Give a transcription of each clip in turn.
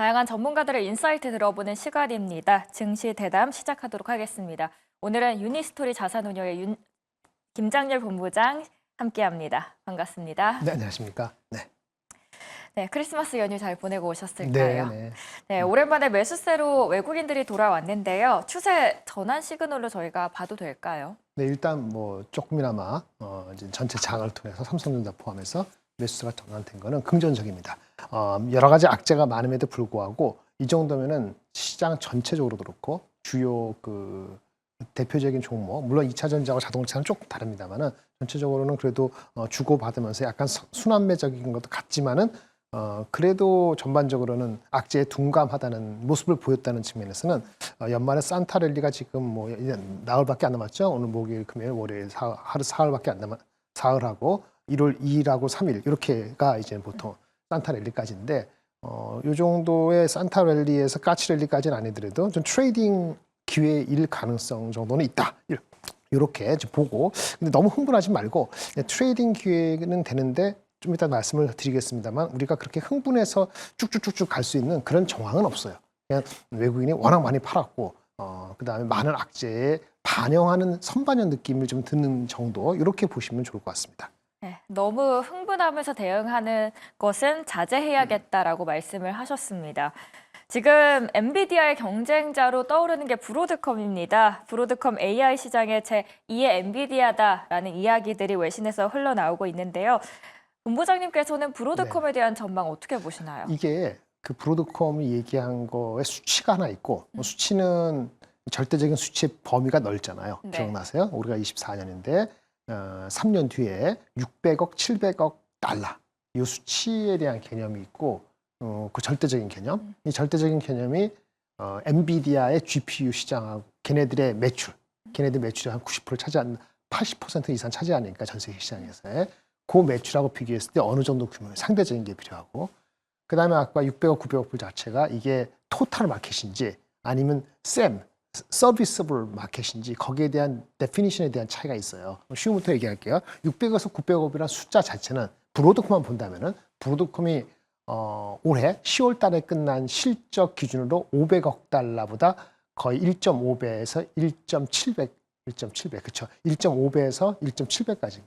다양한 전문가들의 인사이트 들어보는 시간입니다. 증시 대담 시작하도록 하겠습니다. 오늘은 유니스토리 자산운용의 김장렬 본부장 함께합니다. 반갑습니다. 네, 안녕하십니까. 네, 크리스마스 연휴 잘 보내고 오셨을까요? 네. 네, 오랜만에 매수세로 외국인들이 돌아왔는데요. 추세 전환 시그널로 저희가 봐도 될까요? 네, 일단 뭐 조금이나마 이제 전체 장을 통해서 삼성전자 포함해서 매수세가 전환된 거는 긍정적입니다. 여러 가지 악재가 많음에도 불구하고 이 정도면은 시장 전체적으로도 그렇고 주요 그 대표적인 종목, 물론 2차 전지하고 자동차는 조금 다릅니다만은 전체적으로는 그래도 주고받으면서 약간 순환매적인 것도 같지만은 그래도 전반적으로는 악재에 둔감하다는 모습을 보였다는 측면에서는 연말에 산타랠리가 지금 뭐 이제 나흘밖에 안 남았죠. 오늘 목요일, 금요일, 월요일 하루 사흘밖에 안 남았 사흘하고 1월 2일하고 3일 이렇게가 이제 보통 산타랠리까지인데 요 정도의 산타랠리에서 까치랠리까지는 아니더라도 좀 트레이딩 기회일 가능성 정도는 있다. 이렇게 보고 근데 너무 흥분하지 말고 트레이딩 기회는 되는데 좀 이따 말씀을 드리겠습니다만 우리가 그렇게 흥분해서 쭉쭉쭉쭉 갈 수 있는 그런 정황은 없어요. 그냥 외국인이 워낙 많이 팔았고 그다음에 많은 악재에 반영하는 선반영 느낌을 좀 드는 정도 이렇게 보시면 좋을 것 같습니다. 네, 너무 흥분하면서 대응하는 것은 자제해야겠다라고 말씀을 하셨습니다. 지금 엔비디아의 경쟁자로 떠오르는 게 브로드컴입니다. 브로드컴 AI 시장의 제2의 엔비디아다라는 이야기들이 외신에서 흘러나오고 있는데요. 본부장님께서는 브로드컴에 대한 전망 어떻게 보시나요? 이게 그 브로드컴이 얘기한 거에 수치가 하나 있고 수치는 절대적인 수치의 범위가 넓잖아요. 네. 기억나세요? 우리가 24년인데 3년 뒤에 600억, 700억 달러 이 수치에 대한 개념이 있고 그 절대적인 개념. 이 절대적인 개념이 엔비디아의 GPU 시장하고 걔네들의 매출, 걔네들 매출이 한 90% 차지하는 80% 이상 차지하니까 전 세계 시장에서의 그 매출하고 비교했을 때 어느 정도 규모의 상대적인 게 필요하고 그다음에 아까 600억, 900억 불 자체가 이게 토탈 마켓인지 아니면 서비스블 마켓인지 거기에 대한 데피니션에 대한 차이가 있어요. 쉬움부터 얘기할게요. 600에서 900억이라는 숫자 자체는 브로드컴만 본다면은 브로드컴이 올해 10월 달에 끝난 실적 기준으로 500억 달러보다 거의 1.5배에서 1.7배, 그렇죠? 1.5배에서 1.7배까지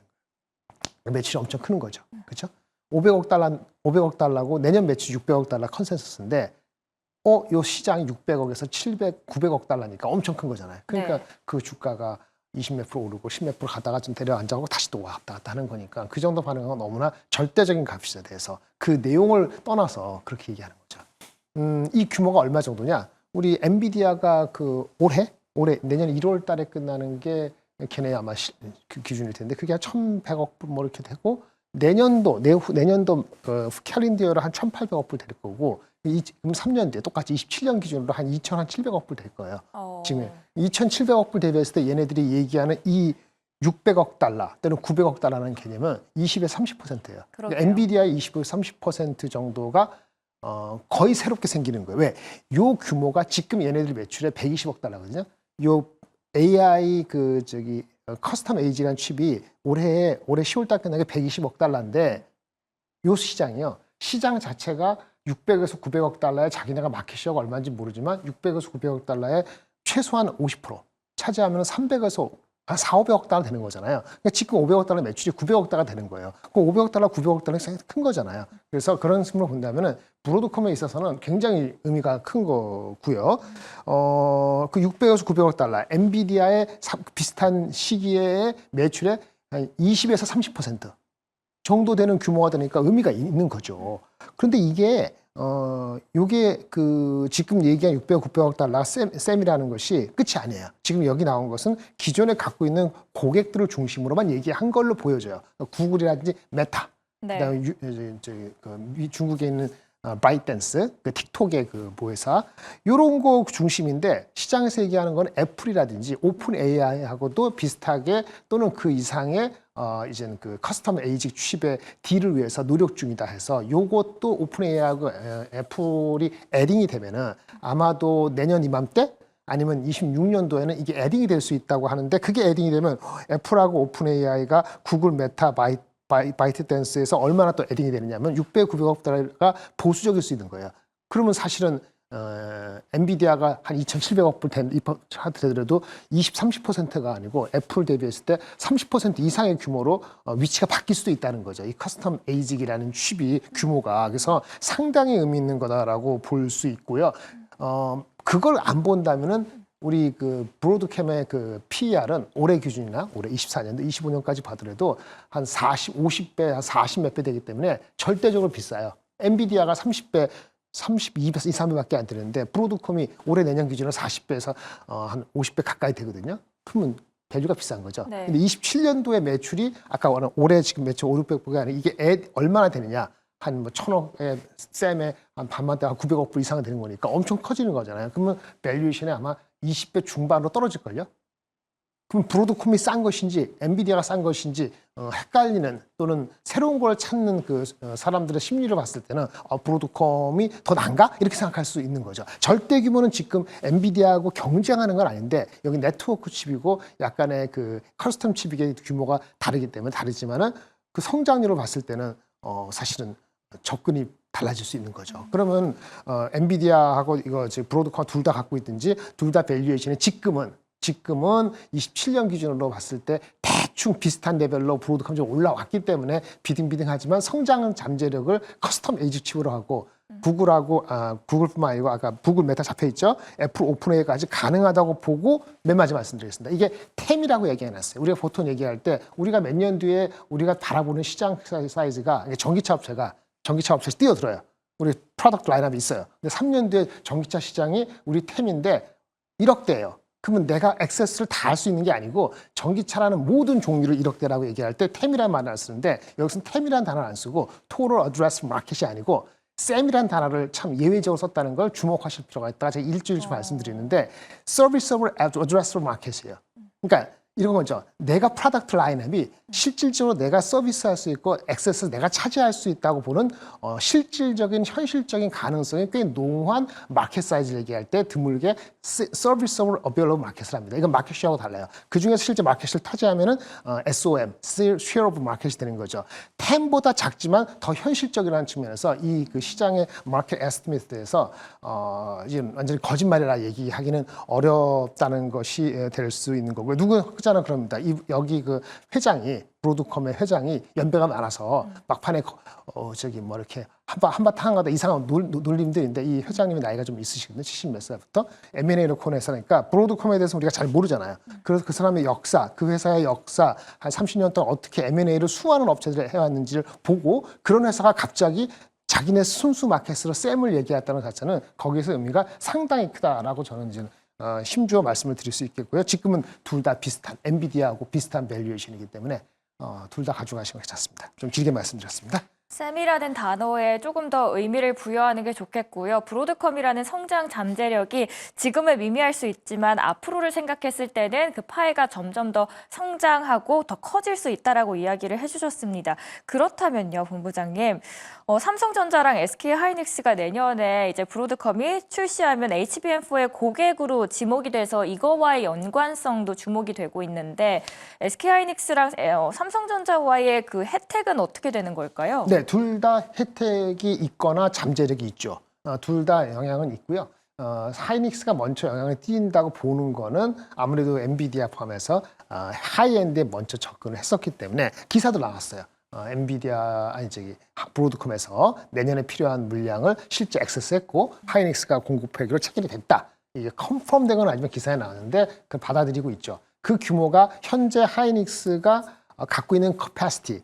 매출이 엄청 큰 거죠, 그렇죠? 500억 달러고 내년 매출 600억 달러 컨센서스인데, 요 시장이 600억에서 700, 900억 달러니까 엄청 큰 거잖아요. 그러니까 네. 그 주가가 20몇 프로 오르고 10몇 프로 가다가 좀 내려앉아고 다시 또 왔다 갔다 하는 거니까 그 정도 반응은 너무나 절대적인 값이에 대해서 그 내용을 떠나서 그렇게 얘기하는 거죠. 이 규모가 얼마 정도냐? 우리 엔비디아가 그 올해 내년 1월 달에 끝나는 게 걔네 아마 그 기준일 텐데 그게 한 1,100억 불 뭐 이렇게 되고 내년도 캘린더로 한 1,800억 불 될 거고 그럼 3년 뒤에 똑같이 27년 기준으로 한 2,700억 불 될 거예요. 지금 2,700억 불 대비했을 때 얘네들이 얘기하는 이 600억 달러 또는 900억 달러라는 개념은 20에서 30%예요. 그러니까 엔비디아의 20에서 30% 정도가 거의 새롭게 생기는 거예요. 왜? 요 규모가 지금 얘네들 매출의 120억 달러거든요. 요 AI 커스텀 에이지라는 칩이 올해 10월 달 끝나게 120억 달러인데 요 시장이요. 시장 자체가 600에서 900억 달러에 자기네가 마켓시어가 얼마인지 모르지만 600에서 900억 달러에 최소한 50% 차지하면 300에서 한 4, 500억 달러 되는 거잖아요. 그러니까 지금 500억 달러 매출이 900억 달러 되는 거예요. 그 500억 달러, 900억 달러는 굉장히 큰 거잖아요. 그래서 그런 식으로 본다면은 브로드컴에 있어서는 굉장히 의미가 큰 거고요. 그 600에서 900억 달러, 엔비디아의 비슷한 시기에 매출의 한 20에서 30% 정도 되는 규모가 되니까 의미가 있는 거죠. 그런데 이게 요게 그 지금 얘기한 600억, 900억 달러 셈이라는 것이 끝이 아니에요. 지금 여기 나온 것은 기존에 갖고 있는 고객들을 중심으로만 얘기한 걸로 보여져요. 구글이라든지 메타, 그다음에 중국에 있는 바이트댄스, 그 틱톡의 그 모회사 이런 거 중심인데 시장에서 얘기하는 건 애플이라든지 오픈 AI하고도 비슷하게 또는 그 이상의 이제는 그 커스텀 에이지 칩의 딜을 위해서 노력 중이다 해서 요것도 오픈 AI하고 애플이 애딩이 되면은 아마도 내년 이맘때 아니면 26년도에는 이게 애딩이 될 수 있다고 하는데 그게 애딩이 되면 애플하고 오픈 AI가 구글, 메타, 바이트댄스에서 얼마나 또 애딩이 되느냐면 600, 900억 달러가 보수적일 수 있는 거예요. 그러면 사실은 엔비디아가 한 2,700억 불 하더라도 30%가 아니고 애플 대비했을 때 30% 이상의 규모로 위치가 바뀔 수도 있다는 거죠. 이 커스텀 에이직이라는 칩이 규모가 그래서 상당히 의미 있는 거다라고 볼 수 있고요. 그걸 안 본다면은 우리 그 브로드캠의 그 PER은 올해 기준이나 올해 24년도 25년까지 봐더라도 한 50배, 한 40몇 배 되기 때문에 절대적으로 비싸요. 엔비디아가 30배, 32배, 2, 3배밖에 안 되는데 브로드컴이 올해 내년 기준으로 40배에서 한 50배 가까이 되거든요. 그러면 밸류가 비싼 거죠. 네. 근데 27년도에 매출이 아까 말한 올해 지금 매출 5, 600배가 아니라 이게 얼마나 되느냐? 한 뭐 1,000억에 쌤에 한 반만 때 한 900억 불 이상은 되는 거니까 엄청 커지는 거잖아요. 그러면 밸류에이션이 아마 20배 중반으로 떨어질걸요. 그럼 브로드컴이 싼 것인지 엔비디아가 싼 것인지 헷갈리는 또는 새로운 걸 찾는 그 사람들의 심리를 봤을 때는 브로드컴이 더 난가? 이렇게 생각할 수 있는 거죠. 절대 규모는 지금 엔비디아하고 경쟁하는 건 아닌데 여기 네트워크 칩이고 약간의 그 커스텀 칩이 규모가 다르기 때문에 다르지만은 그 성장률을 봤을 때는 사실은 접근이 달라질 수 있는 거죠. 그러면 엔비디아하고 이거 브로드컴 둘 다 갖고 있든지 둘 다 밸류에이션이 지금은 27년 기준으로 봤을 때 대충 비슷한 레벨로 브로드컴이 좀 올라왔기 때문에 비등비등하지만 성장 잠재력을 커스텀 에이지 칩으로 하고 구글하고 구글뿐만 아니고 아까 구글 메타 잡혀 있죠. 애플 오픈AI까지 가능하다고 보고 맨 마지막 말씀드리겠습니다. 이게 템이라고 얘기해놨어요. 우리가 보통 얘기할 때 우리가 몇 년 뒤에 우리가 바라보는 시장 사이즈가 전기차 업체에서 뛰어들어요. 우리 프로덕트 라인업이 있어요. 근데 3년 뒤에 전기차 시장이 우리 템인데 1억대예요. 그러면 내가 액세스를 다 할 수 있는 게 아니고 전기차라는 모든 종류를 1억대라고 얘기할 때 템이라는 말을 쓰는데 여기서는 템이라는 단어를 안 쓰고 Total Addressable Market이 아니고 쌤이라는 단어를 참 예외적으로 썼다는 걸 주목하실 필요가 있다. 제가 일주일씩 말씀드리는데 Serviceable Addressable Market이에요. 그러니까 이런 거죠. 내가 프로덕트 라인업이 실질적으로 내가 서비스할 수 있고 액세스 내가 차지할 수 있다고 보는 실질적인 현실적인 가능성이 꽤 농후한 마켓 사이즈를 얘기할 때 드물게 서비스able available 마켓을 합니다. 이건 마켓 쉐어하고 달라요. 그중에서 실제 마켓을 타지하면은 SOM, share of market이 되는 거죠. 템보다 작지만 더 현실적이라는 측면에서 이 그 시장의 마켓 에스티메이트에 대해서 지금 완전히 거짓말이라 얘기하기는 어렵다는 것이 될 수 있는 거고요. 누구잖아 그럽니다. 여기 그 회장이 브로드컴의 회장이 연배가 많아서 막판에 뭐 이렇게 한바탕 하다 이상한 놀림들인데 이 회장님이 나이가 좀 있으시거든요. 70 몇 살부터 M&A를 코너에서니까 브로드컴에 대해서 우리가 잘 모르잖아요. 그래서 그 사람의 역사, 그 회사의 역사 한 30년 동안 어떻게 M&A를 수많은 업체들이 해왔는지를 보고 그런 회사가 갑자기 자기네 순수 마켓으로 쌤을 얘기했다는 것 자체는 거기에서 의미가 상당히 크다라고 저는 이제 심주어 말씀을 드릴 수 있겠고요. 지금은 둘 다 비슷한 엔비디아하고 비슷한 밸류에이션이기 때문에 둘 다 가져가시는 게 좋습니다. 좀 길게 말씀드렸습니다. 쌤이라는 단어에 조금 더 의미를 부여하는 게 좋겠고요. 브로드컴이라는 성장 잠재력이 지금은 미미할 수 있지만 앞으로를 생각했을 때는 그 파이가 점점 더 성장하고 더 커질 수 있다라고 이야기를 해주셨습니다. 그렇다면요, 본부장님, 삼성전자랑 SK하이닉스가 내년에 이제 브로드컴이 출시하면 HBM4의 고객으로 지목이 돼서 이거와의 연관성도 주목이 되고 있는데 SK하이닉스랑 삼성전자와의 그 혜택은 어떻게 되는 걸까요? 네, 둘 다 혜택이 있거나 잠재력이 있죠. 둘 다 영향은 있고요. 하이닉스가 먼저 영향을 띈다고 보는 거는 아무래도 엔비디아 포함해서 하이엔드에 먼저 접근을 했었기 때문에 기사도 나왔어요. 브로드컴에서 내년에 필요한 물량을 실제 액세스했고 하이닉스가 공급하기로 체결이 됐다. 이게 컨펌된 건 아니지만 기사에 나왔는데 그걸 받아들이고 있죠. 그 규모가 현재 하이닉스가 갖고 있는 커패시티,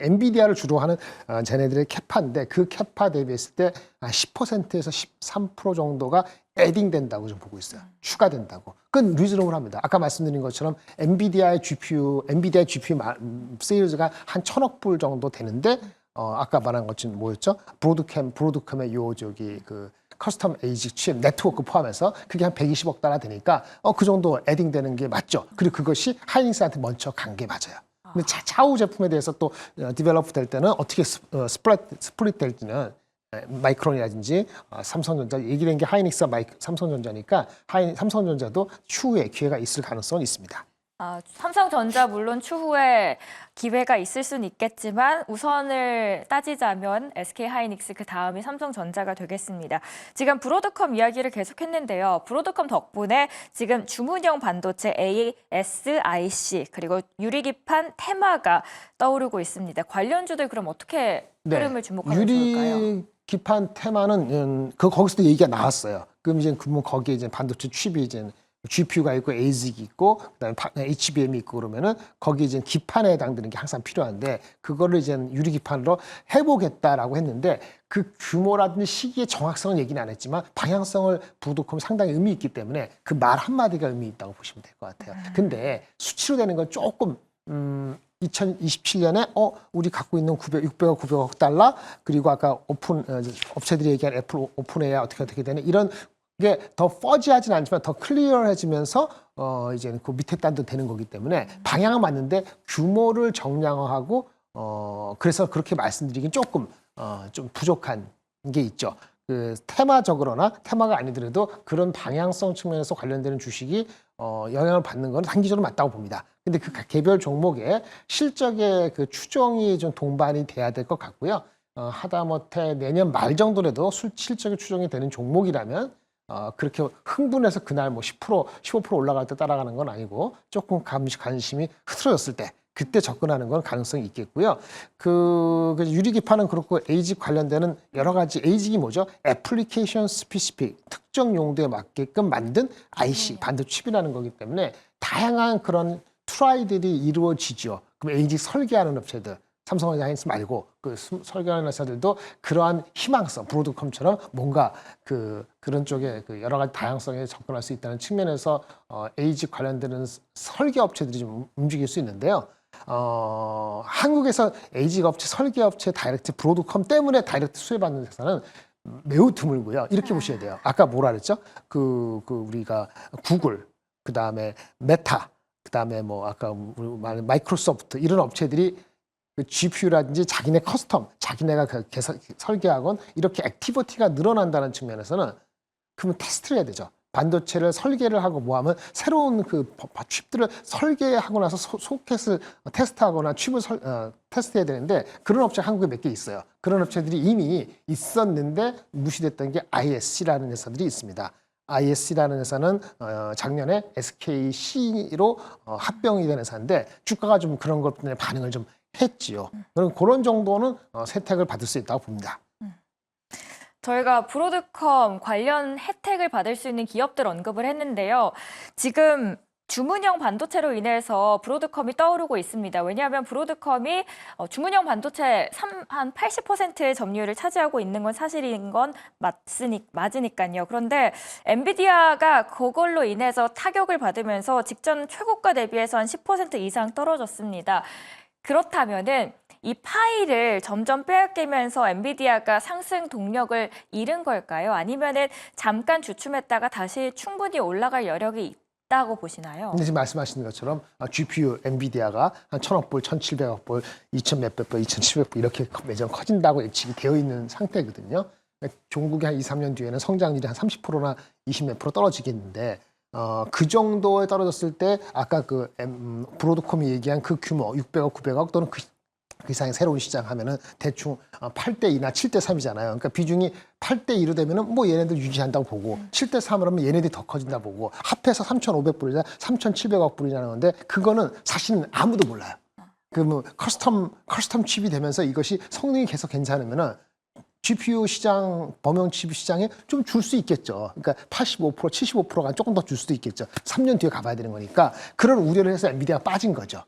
엔비디아를 주로 하는 쟤네들의 캐파인데 그 캐파 대비했을 때 10%에서 13% 정도가 에딩된다고 좀 보고 있어요. 추가된다고. 그건 리즈너블합니다. 아까 말씀드린 것처럼 엔비디아의 GPU 세일즈가 한 1,000억 불 정도 되는데 아까 말한 것처럼 뭐였죠? 브로드컴의 그 커스텀 에이지 칩 네트워크 포함해서 그게 한 120억 달러 되니까 그 정도 에딩되는 게 맞죠. 그리고 그것이 하이닉스한테 먼저 간 게 맞아요. 근데 차후 제품에 대해서 또 디벨롭 될 때는 어떻게 스플릿 될지는 마이크론이라든지 삼성전자 얘기된 게 하이닉스와 삼성전자니까 삼성전자도 추후에 기회가 있을 가능성은 있습니다. 삼성전자 물론 추후에 기회가 있을 수는 있겠지만 우선을 따지자면 SK하이닉스 그 다음이 삼성전자가 되겠습니다. 지금 브로드컴 이야기를 계속했는데요. 브로드컴 덕분에 지금 주문형 반도체 ASIC 그리고 유리기판 테마가 떠오르고 있습니다. 관련주들 그럼 어떻게 흐름을 주목하면 좋을까요? 유리 기판 테마는 거기서도 얘기가 나왔어요. 그럼 이제 거기에 이제 반도체 칩이 이제 GPU가 있고 ASIC이 있고 그다음에 HBM이 있고 그러면은 거기 이제 기판에 해당되는 게 항상 필요한데 그거를 이제 유리 기판으로 해보겠다라고 했는데 그 규모라든지 시기의 정확성은 얘기는 안 했지만 방향성을 브로드컴이 상당히 의미 있기 때문에 그 말 한마디가 의미 있다고 보시면 될 것 같아요. 근데 수치로 되는 건 조금 2027년에 우리 갖고 있는 600억, 900억 달러 그리고 아까 업체들이 얘기한 애플 오픈 AI 어떻게 되는 이런 게 더 퍼지하진 않지만 더 클리어해지면서 이제 그 밑에 단도 되는 거기 때문에 방향은 맞는데 규모를 정량화하고 그래서 그렇게 말씀드리긴 조금 좀 부족한 게 있죠. 그 테마적으로나 테마가 아니더라도 그런 방향성 측면에서 관련되는 주식이 영향을 받는 건 단기적으로 맞다고 봅니다. 근데 그 개별 종목의 실적의 그 추정이 좀 동반이 돼야 될 것 같고요. 하다못해 내년 말 정도라도 실적이 추정이 되는 종목이라면 그렇게 흥분해서 그날 뭐 10%, 15% 올라갈 때 따라가는 건 아니고 조금 관심이 흐트러졌을 때 그때 접근하는 건 가능성이 있겠고요. 그 유리기판은 그렇고 에이직 관련되는 여러 가지 에이직이 뭐죠? 애플리케이션 스피시픽 특정 용도에 맞게끔 만든 IC 반도체 칩이라는 거기 때문에 다양한 그런 트라이들이 이루어지죠. 그럼 에이직 설계하는 업체들 삼성전자 하이닉스 말고 그 설계하는 회사들도 그러한 희망성, 브로드컴처럼 뭔가 그런 쪽에 그 여러 가지 다양성에 접근할 수 있다는 측면에서 에이직 관련되는 설계 업체들이 좀 움직일 수 있는데요. 한국에서 에이직 업체, 설계 업체 다이렉트 브로드컴 때문에 다이렉트 수혜받는 회사는 매우 드물고요. 이렇게 보셔야 돼요. 아까 뭐라 그랬죠? 우리가 구글, 그 다음에 메타, 그 다음에 뭐 아까 우리 말한 마이크로소프트 이런 업체들이 그 GPU라든지 자기네 커스텀, 자기네가 설계하건 이렇게 액티비티가 늘어난다는 측면에서는 그러면 테스트를 해야 되죠. 반도체를 설계를 하고 뭐하면 새로운 그 칩들을 설계하고 나서 소켓을 테스트하거나 칩을 테스트해야 되는데 그런 업체가 한국에 몇 개 있어요. 그런 업체들이 이미 있었는데 무시됐던 게 ISC라는 회사들이 있습니다. ISC라는 회사는 작년에 SKC로 합병이 된 회사인데 주가가 좀 그런 것 때문에 반응을 좀 했지요. 그런 정도는 혜택을 받을 수 있다고 봅니다. 저희가 브로드컴 관련 혜택을 받을 수 있는 기업들 언급을 했는데요. 지금 주문형 반도체로 인해서 브로드컴이 떠오르고 있습니다. 왜냐하면 브로드컴이 주문형 반도체 한 80%의 점유율을 차지하고 있는 건 사실인 건 맞으니까요. 그런데 엔비디아가 그걸로 인해서 타격을 받으면서 직전 최고가 대비해서 한 10% 이상 떨어졌습니다. 그렇다면은 이 파이를 점점 빼앗기면서 엔비디아가 상승 동력을 잃은 걸까요? 아니면은 잠깐 주춤했다가 다시 충분히 올라갈 여력이 있다고 보시나요? 근데 지금 말씀하신 것처럼 GPU 엔비디아가 한 1,000억 불, 1,700억 불, 2,000 몇백 불, 2,700불 이렇게 매장 커진다고 예측이 되어 있는 상태거든요. 종국이 한 2, 3년 뒤에는 성장률이 한 30%나 20 몇 프로 떨어지겠는데 그 정도에 떨어졌을 때 아까 브로드컴이 얘기한 그 규모 600억, 900억 또는 그 이상의 새로운 시장 하면은 대충 8대 2나 7대 3이잖아요. 그러니까 비중이 8대 2로 되면은 뭐 얘네들 유지한다고 보고 7대 3으로 하면 얘네들이 더 커진다 보고 합해서 3,500불이나 3,700억 불이라는 건데 그거는 사실은 아무도 몰라요. 그 뭐 커스텀 칩이 되면서 이것이 성능이 계속 괜찮으면은 GPU 시장, 범용 칩 시장에 좀 줄 수 있겠죠. 그러니까 85%, 75%가 조금 더 줄 수도 있겠죠. 3년 뒤에 가봐야 되는 거니까 그런 우려를 해서 엔비디아가 빠진 거죠.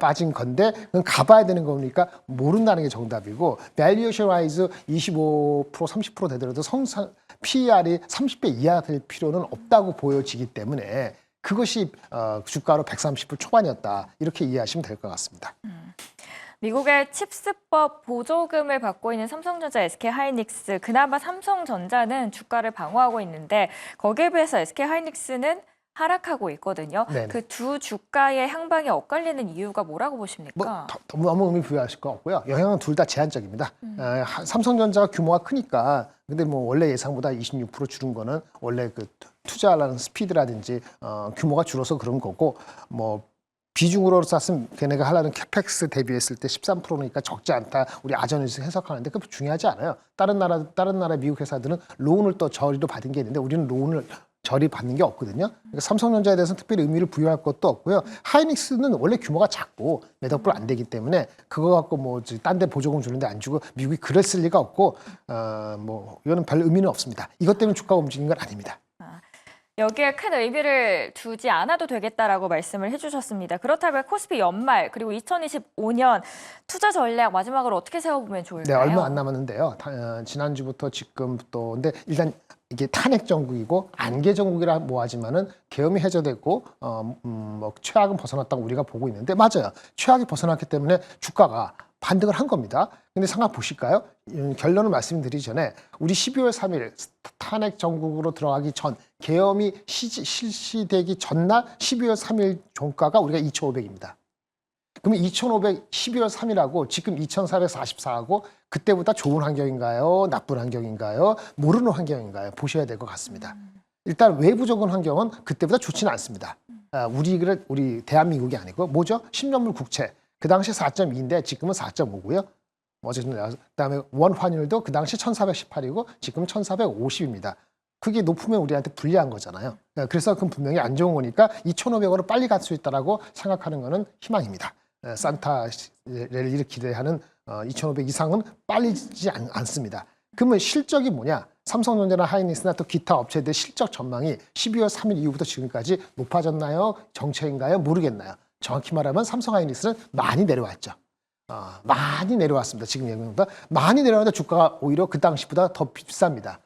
빠진 건데 그건 가봐야 되는 거니까 모른다는 게 정답이고 밸류에이션 와이즈 25%, 30% 되더라도 PER이 30배 이하 될 필요는 없다고 보여지기 때문에 그것이 주가로 130불 초반이었다. 이렇게 이해하시면 될 것 같습니다. 미국의 칩스법 보조금을 받고 있는 삼성전자, SK하이닉스, 그나마 삼성전자는 주가를 방어하고 있는데 거기에 비해서 SK하이닉스는 하락하고 있거든요. 그 두 주가의 향방이 엇갈리는 이유가 뭐라고 보십니까? 너무 의미 부여하실 거 없고요. 영향은 둘 다 제한적입니다. 삼성전자가 규모가 크니까 근데 뭐 원래 예상보다 26% 줄은 거는 원래 그 투자하는 스피드라든지 규모가 줄어서 그런 거고 뭐 비중으로 쌌으면 걔네가 하려는 캐펙스 대비했을 때 13%니까 적지 않다. 우리 아전에서 해석하는데 그거 중요하지 않아요. 다른 나라 미국 회사들은 론을 또 저리로 받은 게 있는데 우리는 론을 저리 받는 게 없거든요. 그러니까 삼성전자에 대해서는 특별히 의미를 부여할 것도 없고요. 하이닉스는 원래 규모가 작고 몇억 불 안 되기 때문에 그거 갖고 뭐 딴 데 보조금 주는데 안 주고 미국이 그럴 쓸 리가 없고 뭐 이거는 별 의미는 없습니다. 이것 때문에 주가가 움직인 건 아닙니다. 여기에 큰 의미를 두지 않아도 되겠다라고 말씀을 해주셨습니다. 그렇다면 코스피 연말 그리고 2025년 투자 전략 마지막으로 어떻게 세워보면 좋을까요? 네, 얼마 안 남았는데요. 지난주부터 지금 또 근데 일단 이게 탄핵 정국이고 안개 정국이라 뭐하지만은 계엄이 해제됐고 뭐 최악은 벗어났다고 우리가 보고 있는데 맞아요. 최악이 벗어났기 때문에 주가가 반등을 한 겁니다. 근데 생각 보실까요? 결론을 말씀드리기 전에 우리 12월 3일 탄핵 정국으로 들어가기 전 계엄이 실시되기 전날 12월 3일 종가가 우리가 2,500입니다. 그러면 2,500 12월 3일하고 지금 2,444하고 그때보다 좋은 환경인가요? 나쁜 환경인가요? 모르는 환경인가요? 보셔야 될 것 같습니다. 일단 외부적인 환경은 그때보다 좋지는 않습니다. 우리 대한민국이 아니고 뭐죠? 10년물 국채. 그 당시 4.2인데 지금은 4.5고요. 어쨌든 그다음에 원 환율도 그 당시 1,418이고 지금 1,450입니다. 그게 높으면 우리한테 불리한 거잖아요. 그래서 그건 분명히 안 좋은 거니까 2,500원으로 빨리 갈 수 있다라고 생각하는 거는 희망입니다. 산타를 기대하는 2,500 이상은 빨리지 않습니다. 그러면 실적이 뭐냐? 삼성전자나 하이닉스나 또 기타 업체들 실적 전망이 12월 3일 이후부터 지금까지 높아졌나요? 정체인가요? 모르겠나요? 정확히 말하면 삼성 하이닉스는 많이 내려왔죠. 많이 내려왔습니다. 지금 얘기보다 많이 내려왔는데 주가가 오히려 그 당시보다 더 비쌉니다.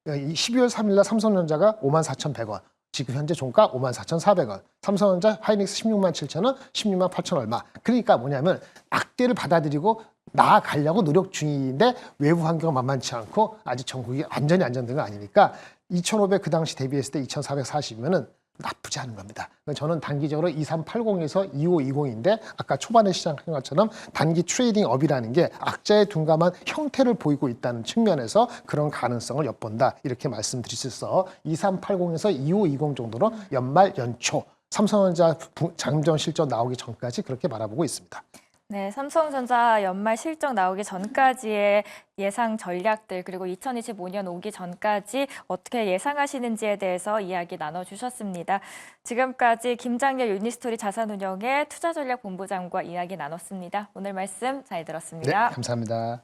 12월 3일 날 삼성전자가 54,100원. 지금 현재 종가 54,400원. 삼성전자 하이닉스 167,000원, 168,000 얼마. 그러니까 뭐냐면 악재를 받아들이고 나아가려고 노력 중인데 외부 환경은 만만치 않고 아직 전국이 완전히 안정된 거 아니니까 2,500 그 당시 대비했을 때 2,440이면은 나쁘지 않은 겁니다. 저는 단기적으로 2380에서 2520인데 아까 초반에 시작한 것처럼 단기 트레이딩 업이라는 게 악재에 둔감한 형태를 보이고 있다는 측면에서 그런 가능성을 엿본다. 이렇게 말씀드릴 수 있어 2380에서 2520 정도로 연말 연초 삼성전자 잠정 실적 나오기 전까지 그렇게 바라보고 있습니다. 네, 삼성전자 연말 실적 나오기 전까지의 예상 전략들 그리고 2025년 오기 전까지 어떻게 예상하시는지에 대해서 이야기 나눠주셨습니다. 지금까지 김장렬 유니스토리 자산운용의 투자전략본부장과 이야기 나눴습니다. 오늘 말씀 잘 들었습니다. 네, 감사합니다.